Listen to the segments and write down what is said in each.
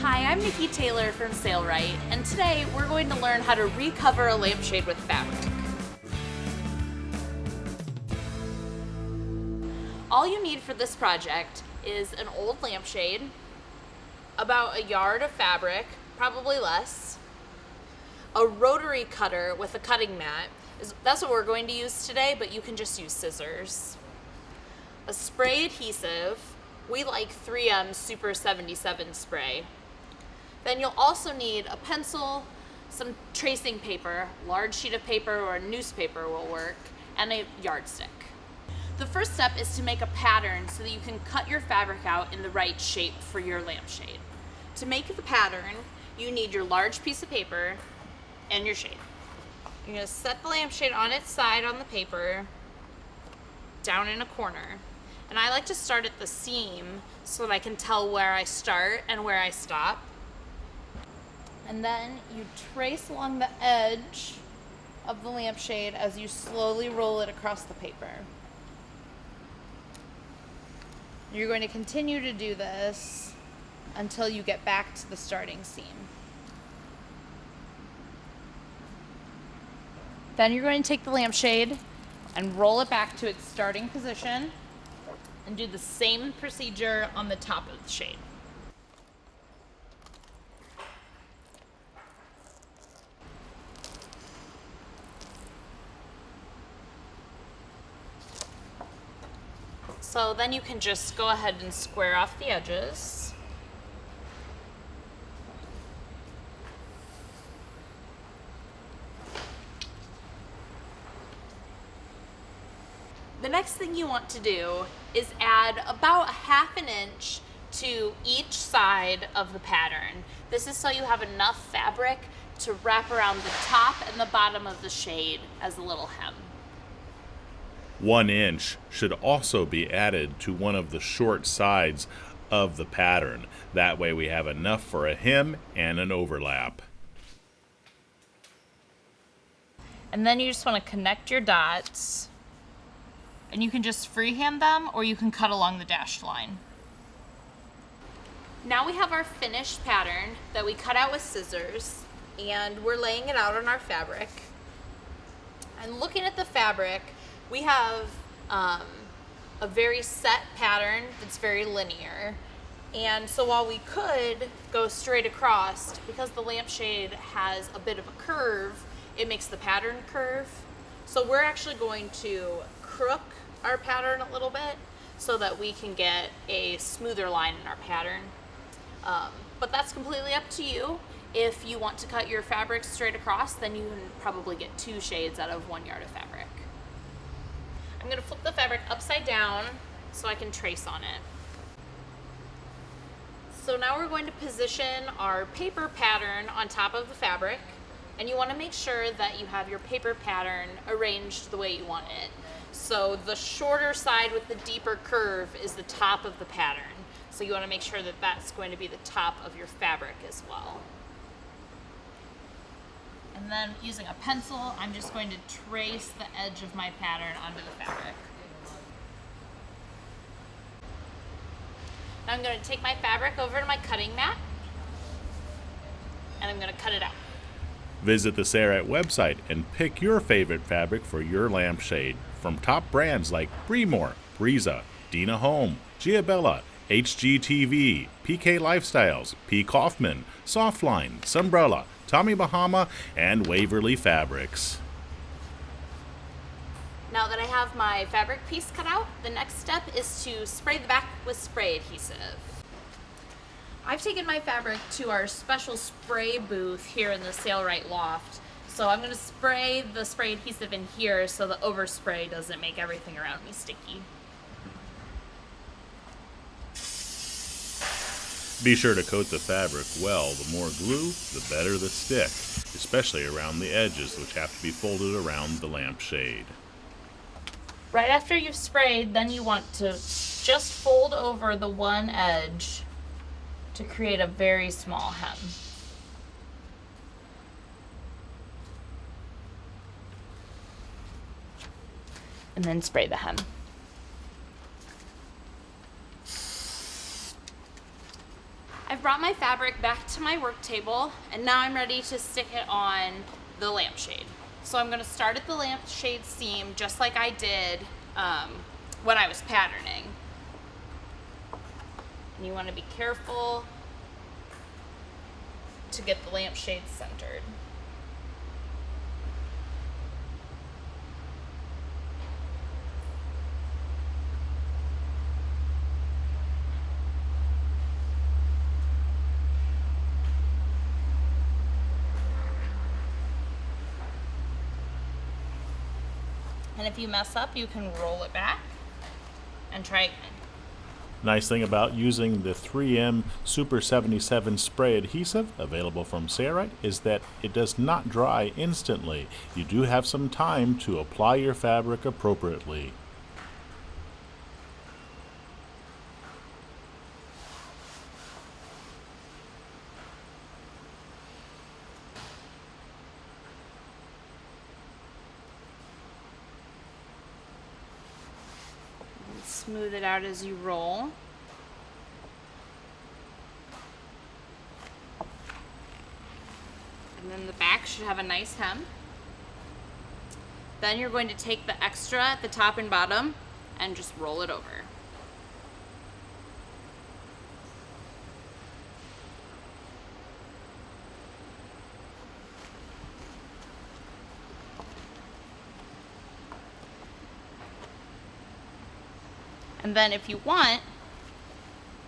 Hi, I'm Nikki Taylor from Sailrite, and today we're going to learn how to recover a lampshade with fabric. All you need for this project is an old lampshade, about a yard of fabric, probably less, a rotary cutter with a cutting mat. That's what we're going to use today, but you can just use scissors. A spray adhesive. We like 3M Super 77 spray. Then you'll also need a pencil, some tracing paper, large sheet of paper or newspaper will work, and a yardstick. The first step is to make a pattern so that you can cut your fabric out in the right shape for your lampshade. To make the pattern, you need your large piece of paper and your shade. You're going to set the lampshade on its side on the paper, down in a corner. And I like to start at the seam so that I can tell where I start and where I stop. And then you trace along the edge of the lampshade as you slowly roll it across the paper. You're going to continue to do this until you get back to the starting seam. Then you're going to take the lampshade and roll it back to its starting position and do the same procedure on the top of the shade. So then you can just go ahead and square off the edges. The next thing you want to do is add about 1/2 inch to each side of the pattern. This is so you have enough fabric to wrap around the top and the bottom of the shade as a little hem. 1 inch should also be added to one of the short sides of the pattern. That way we have enough for a hem and an overlap. And then you just want to connect your dots. And you can just freehand them or you can cut along the dashed line. Now we have our finished pattern that we cut out with scissors, and we're laying it out on our fabric. And looking at the fabric, we have a very set pattern that's very linear. And so while we could go straight across, because the lampshade has a bit of a curve, it makes the pattern curve. So we're actually going to crook our pattern a little bit so that we can get a smoother line in our pattern. But that's completely up to you. If you want to cut your fabric straight across, then you can probably get 2 shades out of 1 yard of fabric. I'm going to flip the fabric upside down so I can trace on it. So now we're going to position our paper pattern on top of the fabric, and you want to make sure that you have your paper pattern arranged the way you want it. So the shorter side with the deeper curve is the top of the pattern. So you want to make sure that that's going to be the top of your fabric as well. And then using a pencil, I'm just going to trace the edge of my pattern onto the fabric. Now I'm going to take my fabric over to my cutting mat, and I'm going to cut it out. Visit the Sailrite website and pick your favorite fabric for your lampshade from top brands like Bremore, Breeza, Dina Home, Giabella, HGTV, PK Lifestyles, P. Kaufman, Softline, Sunbrella, Tommy Bahama, and Waverly Fabrics. Now that I have my fabric piece cut out, the next step is to spray the back with spray adhesive. I've taken my fabric to our special spray booth here in the Sailrite loft. So I'm going to spray the spray adhesive in here so the overspray doesn't make everything around me sticky. Be sure to coat the fabric well. The more glue, the better the stick, especially around the edges, which have to be folded around the lampshade. Right after you've sprayed, then you want to just fold over the one edge to create a very small hem. And then spray the hem. I've brought my fabric back to my work table, and now I'm ready to stick it on the lampshade. So I'm gonna start at the lampshade seam just like I did when I was patterning. And you wanna be careful to get the lampshade centered. And if you mess up, you can roll it back and try again. Nice thing about using the 3M Super 77 spray adhesive available from Sailrite is that it does not dry instantly. You do have some time to apply your fabric appropriately. Smooth it out as you roll. And then the back should have a nice hem. Then you're going to take the extra at the top and bottom and just roll it over. And then if you want,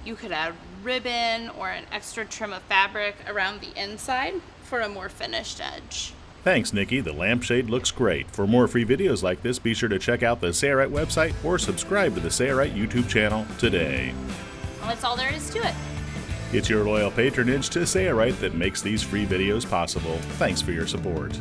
you could add ribbon or an extra trim of fabric around the inside for a more finished edge. Thanks, Nikki. The lampshade looks great. For more free videos like this, be sure to check out the Sailrite website or subscribe to the Sailrite YouTube channel today. Well, that's all there is to it. It's your loyal patronage to Sailrite that makes these free videos possible. Thanks for your support.